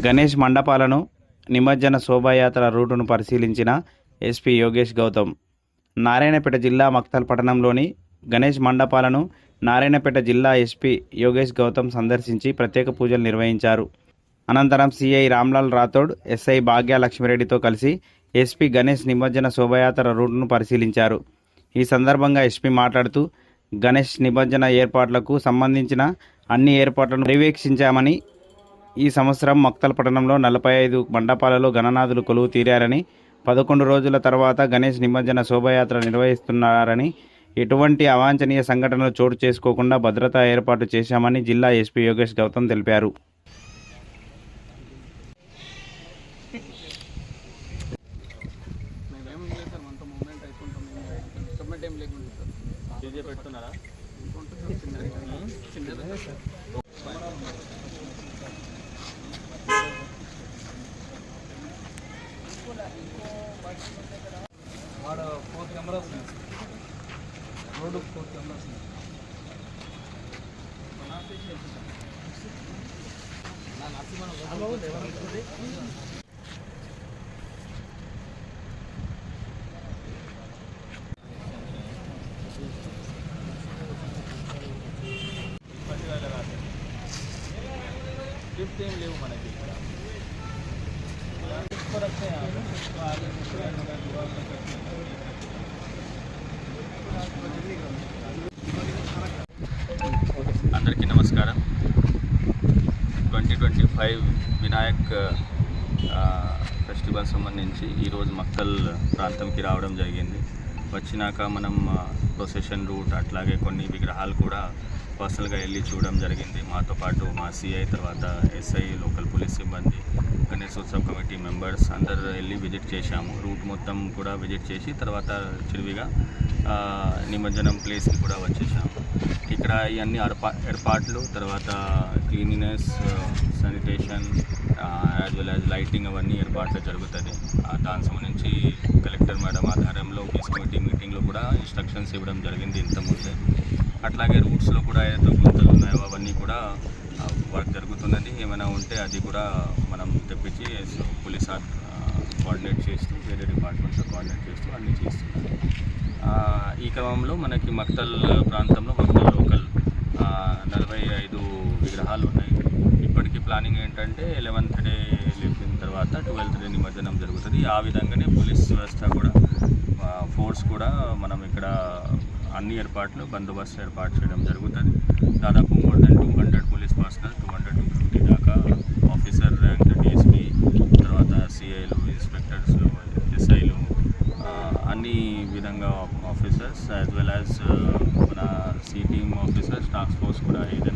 గణేష్ మండపాలను నిమజ్జన శోభాయాత్ర రూటును పరిశీలించిన ఎస్పీ యోగేష్ గౌతమ్. నారాయణపేట జిల్లా మక్తల్ పట్టణంలోని గణేష్ మండపాలను నారాయణపేట జిల్లా ఎస్పీ యోగేష్ గౌతమ్ సందర్శించి ప్రత్యేక పూజలు నిర్వహించారు. అనంతరం సిఐ రామ్లాల్ రాథోడ్, ఎస్ఐ భాగ్య లక్ష్మిరెడ్డితో కలిసి ఎస్పీ గణేష్ నిమజ్జన శోభాయాత్ర రూటును పరిశీలించారు. ఈ సందర్భంగా ఎస్పీ మాట్లాడుతూ గణేష్ నిమజ్జన ఏర్పాట్లకు సంబంధించిన అన్ని ఏర్పాట్లను పర్యవేక్షించామని, ఈ సంవత్సరం మక్తల్ పట్టణంలో 45 మండపాలలో గణనాథులు కొలువు తీరారని, 11 రోజుల తర్వాత గణేష్ నిమజ్జన శోభాయాత్ర నిర్వహిస్తున్నారని, ఎటువంటి అవాంఛనీయ సంఘటనలు చోటు చేసుకోకుండా భద్రతా ఏర్పాటు చేశామని జిల్లా ఎస్పీ యోగేష్ గౌతమ్ తెలిపారు. గిఫ్ట్ ఏం లేవు మనకి. అందరికీ నమస్కారం. 2025 వినాయక్ ఫెస్టివల్ సంబంధించి ఈరోజు మక్తల్ ప్రాంతంకి రావడం జరిగింది. వచ్చినాక మనం ప్రొసెషన్ రూట్ అట్లాగే కొన్ని విగ్రహాలు కూడా పర్సనల్గా వెళ్ళి చూడడం జరిగింది. మాతో పాటు మా సిఐ, తర్వాత ఎస్ఐ, లోకల్ పోలీస్ సిబ్బంది, గణేశోత్సవ కమిటీ మెంబర్స్ అందరు వెళ్ళి విజిట్ చేశాము. రూట్ మొత్తం కూడా విజిట్ చేసి తర్వాత చిరువిగా నిమజ్జనం ప్లేస్కి కూడా వచ్చేసాము. ఇక్కడ ఇవన్నీ ఏర్పాట్లు, తర్వాత cleanliness, sanitation, as well as lighting అవన్నీ ఏర్పాట్లు జరుగుతుంది. దాని సంబంధించి కలెక్టర్ మేడం ఆధారంలో పీస్ కమిటీ మీటింగ్లో కూడా ఇన్స్ట్రక్షన్స్ ఇవ్వడం జరిగింది ఇంతకుముందే. అట్లాగే రూట్స్లో కూడా ఏదైతే గుంతలు ఉన్నాయో అవన్నీ కూడా వర్క్ జరుగుతున్నది. ఏమైనా ఉంటే అది కూడా మనం తెప్పించి పోలీస్ కోఆర్డినేట్ చేస్తూ, వేరే డిపార్ట్మెంట్తో కోఆర్డినేట్ చేస్తూ అన్నీ చేస్తున్నారు. ఈ క్రమంలో మనకి మక్తల్ ప్రాంతంలో మక్తల్ లోకల్ 45 విగ్రహాలు ఉన్నాయి. ఇప్పటికీ ప్లానింగ్ ఏంటంటే 11th డే లేపిన తర్వాత 12th డే నిమజ్జనం జరుగుతుంది. ఆ విధంగానే పోలీస్ వ్యవస్థ కూడా, ఫోర్స్ కూడా మనం ఇక్కడ అన్ని ఏర్పాట్లు, బందోబస్తు ఏర్పాటు చేయడం జరుగుతుంది. దాదాపు మోర్ దెన్ 200 పోలీస్ పర్సనల్, 200-250 దాకా ఆఫీసర్ ర్యాంక్, డిఎస్పీ, తర్వాత సిఐలు, ఇన్స్పెక్టర్స్లు, ఎస్ఐలు, అన్ని విధంగా ఆఫీసర్స్ యాజ్ వెల్ యాజ్ మన C team officers, task force కూడా ఏదైనా